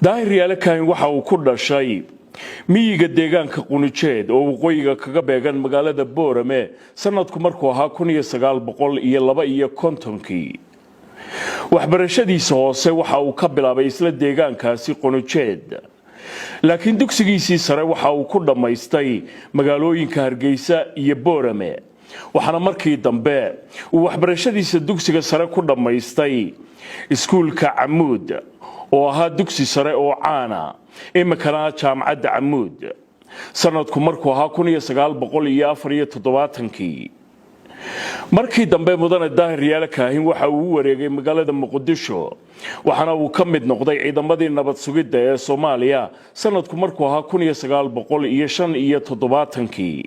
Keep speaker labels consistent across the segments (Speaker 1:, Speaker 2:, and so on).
Speaker 1: daahir yaale kaahin waxa uu ku dhashay miyiga deegaanka Qunijeed oo waqooyiga kaga beegan magaalada Boorame sanadku markuu ahaa 1952 waxbarashadiisa hoose waxa uu ka bilaabay isla deegaankaasi Qunijeed laakiin dugsigiisii sare waxa uu ku dhamaystay magaalooyinka Hargeysa iyo Boorame waxaana markii dambe uu waxbarashadiisa dugsiga sare ku dhamaystay iskuulka Camuud oo ahaa dugsi sare oo caana imikana jaamacadda Camuud sanadku markuu ahaa 1974 markii dambe mudane daahir yaale kaahin waxa uu wareegay magaalada Muqdisho waxaana uu ka mid noqday ciidamadii nabad sugidda ee Soomaaliya sanadku markuu ahaa 1975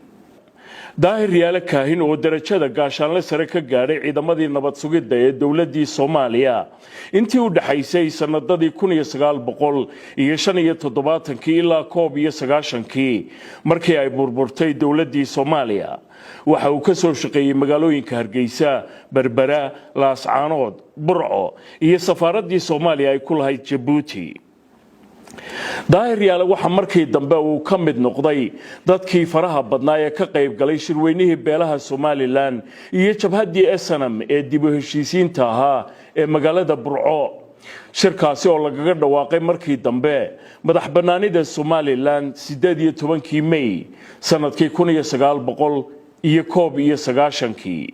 Speaker 1: daahir yaale kaahin oo darajada gaashaanle sare ka gaadhay ciidamadii nabad sugidda ee dawladii Soomaaliya intii u dhaxaysay sanadadii 1975 ilaa 1990 markii ay burburtay dawladii Soomaaliya waxa uu ka soo shaqeeyay magaalooyinka Hargeysa, Berbera, Laascaanood, Burco iyo safaaradii Soomaaliya ay ku lahayd Djibouti. daahir yaale waxa markii dambe uu ka mid noqday dadkii faraha badnaa ee ka qayb galay shirweynihii beelaha Somaliland iyo jabhadii SNM ee dib u heshiisiinta ahaa ee magaalada Burco shirkaasi oo lagaga dhawaaqay markii dambe madax banaanida Somaliland 18 May sanadkii 1991